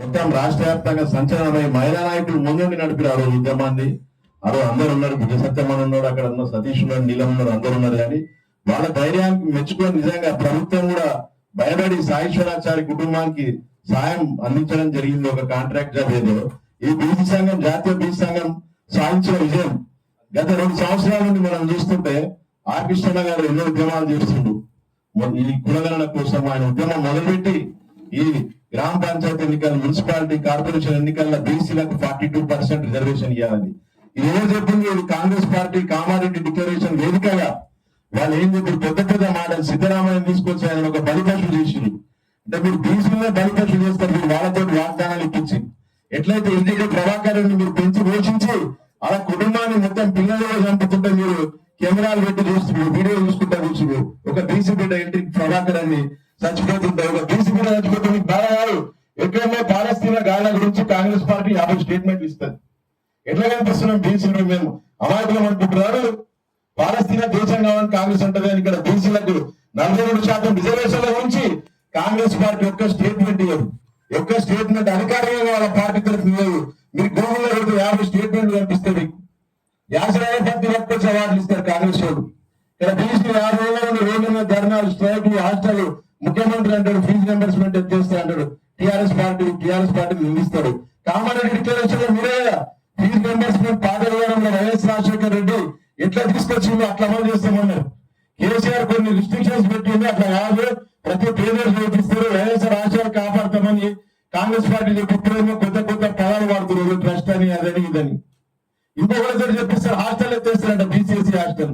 మొత్తం రాష్ట్ర వ్యాప్తంగా సంచలనమై మహిళా నాయకులు ముందుండి నడిపారు ఆ రోజు ఉద్యమాన్ని. ఆ రోజు అందరు ఉన్నారు, బుద్ధ సత్యమని ఉన్నాడు, అక్కడ ఉన్న సతీష్ ఉన్నాడు, నీలం ఉన్నాడు, అందరు ఉన్నారు. కానీ వాళ్ళ ధైర్యానికి మెచ్చుకొని నిజంగా ప్రభుత్వం కూడా భయపడి సాయేశ్వరాచారి కుటుంబానికి సాయం అందించడం జరిగింది. ఒక కాంట్రాక్ట్ జాబ్ ఏదో ఈ బీసీ సంఘం, జాతీయ బీసీ సంఘం సాధించిన విజయం. గత 2 సంవత్సరాల నుండి మనం చూస్తుంటే ఆర్ కృష్ణ గారు ఎన్నో ఉద్యమాలు చేస్తుండ్రు. ఈ కులగణన కోసం ఆయన ఉద్యమం మొదలుపెట్టి ఈ గ్రామ పంచాయతీ ఎన్నికల, మున్సిపాలిటీ కార్పొరేషన్ ఎన్నికల్లో బీసీలకు 42% రిజర్వేషన్ ఇవ్వాలని ఇది ఏమో చెప్పింది. ఇది కాంగ్రెస్ పార్టీ కామారెడ్డి డిక్లరేషన్ వేదికగా వాళ్ళు ఏం చెప్పారు, పెద్ద మాటలు సిద్ధరామయ్య తీసుకొచ్చి ఆయన ఒక బలిపశువు చేసిండ్రు. అంటే మీరు బీసీలో బలిపశువు చేస్తారు, మీరు వాళ్ళతో వాగ్దానాలు ఇప్పించి ఎట్లయితే ఇంటికి ప్రభాకరాన్ని మీరు పెంచి పోషించి అలా కుటుంబాన్ని మొత్తం పిల్లలు చంపుతుంటే మీరు కెమెరాలు పెట్టి చూస్తున్నారు, వీడియో చూసుకుంటా కూర్చున్నారు. ఒక బీసీ బిడ్డ ఇంటికి ప్రభాకరాన్ని చచ్చిపోతుంటే, ఒక బీసీ బిడ్డ చచ్చిపోతే మీకు బాధ కాదు. ఎక్కడన్నా పాలస్తీనా గాల గురించి కాంగ్రెస్ పార్టీ 50 స్టేట్మెంట్లు ఇస్తుంది. ఎట్లా కనిపిస్తున్నాం బీసీలు మేము అమాయకులం అనుకుంటున్నారు. పాలస్తీనా దేశం కావాలని కాంగ్రెస్ అంటది అని ఇక్కడ బీసీలకు 42% రిజర్వేషన్ల గురించి కాంగ్రెస్ పార్టీ ఒక్క స్టేట్మెంట్ ఇవ్వదు. ఒక్క స్టేట్మెంట్ అధికారికంగా వాళ్ళ పార్టీ తరఫు ఇవ్వదు. మీరు గూగుల్లో పెడితే 50 స్టేట్మెంట్లు కనిపిస్తుంది. యాసరాయ పార్టీ వచ్చి అవార్డులు ఇస్తారు కాంగ్రెస్ వాళ్ళు. ఇక్కడ బీసీ 50 రోజుల రోజుల ధర్నాలు, స్ట్రైక్లు, హాస్టల్, ముఖ్యమంత్రి అంటాడు ఫీజు రింబర్స్మెంట్ ఎత్తేస్తా అంటాడు. టీఆర్ఎస్ పార్టీ నిందిస్తాడు. కామారెడ్డి డిక్లరేషన్ లో మీరే ఫీజు రింబర్స్మెంట్ పాత విధానంలో వైఎస్ రాజశేఖర రెడ్డి ఎట్లా తీసుకొచ్చిందో అట్లా అమలు చేస్తామన్నారు. కేసీఆర్ కొన్ని రిస్ట్రిక్షన్స్ పెట్టింది, అట్లా కాదు ప్రతి పేదలు చూపిస్తారు, వైఎస్ఆర్ ఆశయాలు కాపాడతామని కాంగ్రెస్ పార్టీ చెప్పిస్తేమో కొత్త పదాలు వాడుతున్నారు, ట్రస్ట్ అని అదని ఇదని. ఇంకొకసారి చెప్పిస్తారు హాస్టల్ ఎత్తేస్తారంట, బీసీఎస్సీ హాస్టల్.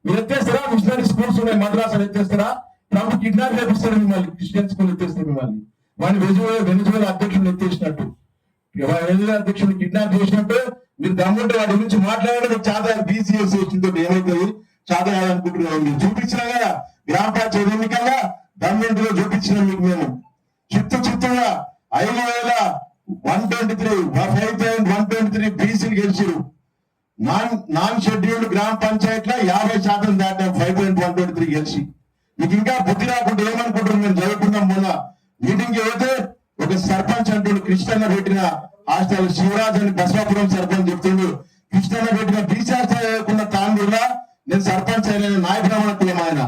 మీరు ఎత్తేస్తారా? మిషనరీ స్కూల్స్ ఉన్నాయి మద్రాసులు ఎత్తేస్తారా? ట్రంప్ కిడ్నాప్ చేపిస్తారు మిమ్మల్ని, క్రిస్టియన్ స్కూల్ ఎత్తేస్తారు మిమ్మల్ని. వాడిని వెనుజువేలా అధ్యక్షుడు ఎత్తేసినట్టు, వెనుజువేలా అధ్యక్షుడు కిడ్నాప్ చేసినట్టు మీరు దమ్ముంటే వాడి గురించి మాట్లాడడం చాదా. బీసీఎస్సీ వచ్చిందో ఏమైతుంది చాదా కాదనుకుంటున్నాం. మీరు చూపించినా కదా గ్రామ పంచాయతీ ఎన్నికల్లో దమ్ముంటిలో చూపించినాం మీకు. మేము చిత్తుగా 5,123 బీసీలు గెలిచిరు. నాన్ షెడ్యూల్డ్ గ్రామ పంచాయతీలో 50% దాటాం 5,123 గెలిచి. మీకు ఇంకా బుద్ధి రాకుండా ఏమనుకుంటున్నారు? మేము చదువుకున్నాం మొన్న మీటింగ్ అయితే ఒక సర్పంచ్ అంటుండు, కృష్ణన్న పెట్టిన హాస్టల్ శివరాజ్ అని బసవాపురం సర్పంచ్ చెప్తుండు, కృష్ణన్న పెట్టిన బీసీ హాస్టల్ చదువుకున్న తాండూరులో నేను సర్పంచ్ అయిన నాయబ్రాహ్మణ కులం ఆయన.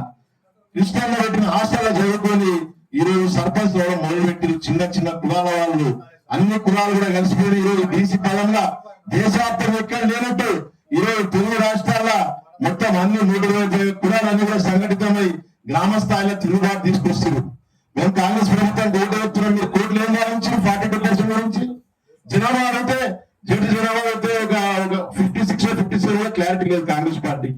కృష్ణన్న పెట్టిన హాస్టల్లో చదువుకొని ఈరోజు సర్పంచ్ అవడం మొదలుపెట్టిరు. చిన్న కులాల వాళ్ళు, అన్ని కులాలు కూడా కలిసిపోయి ఈరోజు బీసీ పదంలో దేశవ్యాప్తంగా ఎక్కడ లేనట్టు ఈరోజు తెలుగు రాష్ట్రాల మొత్తం అన్ని 120 కులాలన్నీ కూడా సంఘటితమై గ్రామ స్థాయిలో తిరుగుబాటు తీసుకొస్తారు. మేము కాంగ్రెస్ ప్రభుత్వానికి ఓటు వేస్తున్నాం. మీరు కోట్లు ఏం భావించి 42% గురించి జనాభా అడిగితే జనాభా అయితే ఒక 56 కూడా క్లారిటీ లేదు. కాంగ్రెస్ పార్టీ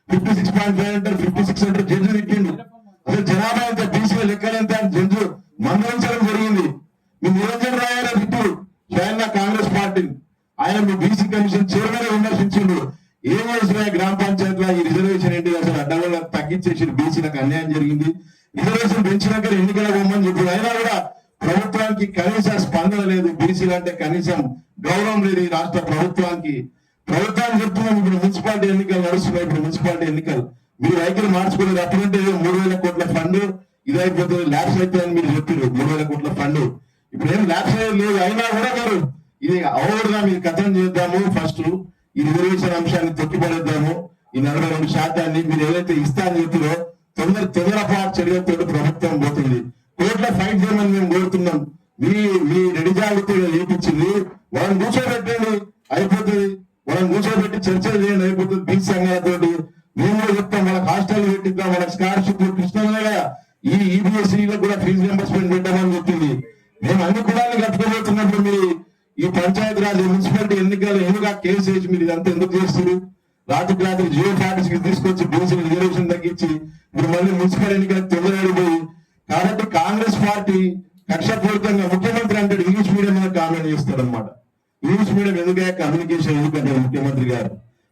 56.5 అంటారు, 56 అంటారు. జడ్జి తిట్టిండు. అసలు జనాభా ఎంత, బీసీ లెక్కలు ఎంత అని జడ్జి మందలించడం జరిగింది. మీ నిరంజన్ రావు గారు తిట్టు స్వయంగా కాంగ్రెస్ పార్టీని. ఆయన మీ బీసీ కమిషన్ చైర్మన్ విమర్శించిండు. ఏం చేసిన గ్రామ పంచాయతీలో ఈ రిజర్వేషన్ ఏంటి, అసలు అడ్డగోళ్ళ తగ్గించేసి బీసీలకు అన్యాయం జరిగింది. రిజర్వేషన్ పెంచినాక ఎన్నికల పోమని చెప్పి అయినా కూడా ప్రభుత్వానికి కనీస స్పందన లేదు. బీసీలు అంటే కనీసం గౌరవం లేదు ఈ రాష్ట్ర ప్రభుత్వానికి. ప్రభుత్వానికి చెప్తున్నాం ఇప్పుడు మున్సిపాలిటీ ఎన్నికలు నడుస్తున్నాయి. ఇప్పుడు మున్సిపాలిటీ ఎన్నికలు మీరు వైఖరి మార్చుకోలేదు. అప్పుడంటే 3,000 కోట్ల ఫండ్ ఇదైపోతుంది, ల్యాబ్స్ అవుతాయని మీరు చెప్పారు. 3,000 కోట్ల ఫండ్ ఇప్పుడు ఏం ల్యాబ్స్ లేదు. అయినా కూడా మీరు ఇది అవరుగా మీరు కథం చేద్దాము, ఫస్ట్ ఈ రిజర్వేషన్ అంశాన్ని తొక్కిపడేద్దాము, ఈ 42% మీరు ఏదైతే ఇస్తారని చెప్పిరో తొందరపాటు చర్యతో ప్రభుత్వం పోతుంది. కోర్టులో ఫైట్ చేయమని మేము కోరుతున్నాం. మీ రెడీ జాగ్రత్తగా లేపించింది వాళ్ళని కూర్చోబెట్టండి, అయిపోతుంది. వాళ్ళని కూర్చోబెట్టి చర్చలు చేయండి, అయిపోతుంది. బీసీ సంఘాలతో మేము కూడా చెప్తాం, వాళ్ళకి హాస్టల్ పెట్టిద్దాం, వాళ్ళకి స్కాలర్షిప్ కృష్ణగా ఈ ఈబీఎస్సీలో కూడా ఫీజు రింబర్స్మెంట్ పెట్టామని చెప్పింది. మేము అన్ని కులాన్ని కట్టుకోబోతున్నప్పుడు మీరు ఈ పంచాయతీ రాజ్ మున్సిపాలిటీ ఎన్నికలు ఎందుకు కేసు వేసి మీరు ఇదంతా ఎందుకు చేస్తారు? రాత్రి జియో పార్టీకి తీసుకొచ్చి బీసీ రిజర్వేషన్ తగ్గించి ఇప్పుడు మళ్ళీ మున్సిపల్ ఎన్నికలకు తొందరపడిపోయి. కాబట్టి కాంగ్రెస్ పార్టీ కక్షపూరితంగా ముఖ్యమంత్రి అంటే ఇంగ్లీష్ మీడియం మీద కామెంట్ చేస్తాడు అనమాట. ఇంగ్లీష్ మీడియం ఎందుకే, కమ్యూనికేషన్ ఎందుకంటే ముఖ్యమంత్రి గారు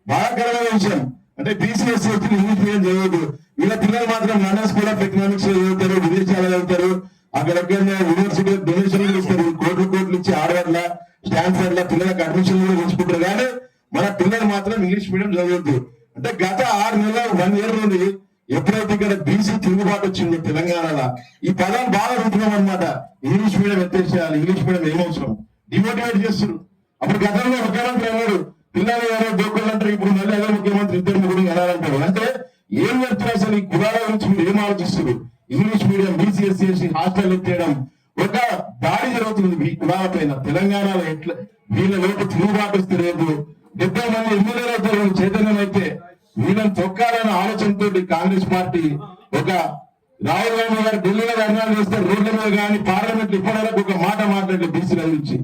బాధాకరమైన విషయం. అంటే బీసీఎస్సీ వచ్చి ఇంగ్లీష్ మీడియం చదవదు. వీళ్ళ పిల్లలు మాత్రం లండన్ స్కూల్ ఆఫ్ ఎకనామిక్స్ చదువుతారు, విదేశాలు చదువుతారు. అక్కడెక్కడ యూనివర్సిటీ డొనేషన్లు ఇస్తారు, కోట్లు ఇచ్చి హార్వర్డ్ లా, స్టాన్ఫర్డ్ లా పిల్లలకు అడ్మిషన్ కూడా తెచ్చుకుంటారు. కానీ మన పిల్లలు మాత్రం ఇంగ్లీష్ మీడియం చదవద్దు. అంటే గత 6 నెలలు 1 year నుండి ఎప్పుడైతే ఇక్కడ బీసీ తిరుగుబాటు వచ్చిందో తెలంగాణలో ఈ పదాలు బాగా వింటున్నాం అనమాట. ఇంగ్లీష్ మీడియం ఎత్తేసేయాలి, ఇంగ్లీష్ మీడియం ఏమవసరం, డిమోటివేట్ చేస్తారు. అప్పుడు గతంలో ముఖ్యమంత్రి అన్నాడు పిల్లలు ఎవరో దోకలు అంటారు, ఇప్పుడు మళ్ళీ అదే ముఖ్యమంత్రి ఇద్దరు ముగ్గురు అనాలంటారు. అంటే ఏం చెప్తున్నారు అసలు? ఈ కులాల గురించి మీరు ఏం ఆలోచిస్తారు? ఇంగ్లీష్ మీడియం బీసీఎస్సీ హాస్టల్ ఎత్తేయడం ఒక దాడి జరుగుతుంది ఈ కులాల పైన. తెలంగాణలో ఎట్లా వీళ్ళ లోపు తిరుగుబాటు వస్తే రేపు 70 మంది ఎమ్మెల్యేలు అవుతారు చైతన్యం అయితే వీళ్ళని తొక్కాలన్న ఆలోచనతో కాంగ్రెస్ పార్టీ ఒక రాహుల్ గాంధీ గారు ఢిల్లీలో ధర్నాలు చేస్తారు, రోడ్ల మీద కానీ పార్లమెంట్ ఇప్పటివరకు ఒక మాట మాట్లాడే బీసీల గురించి.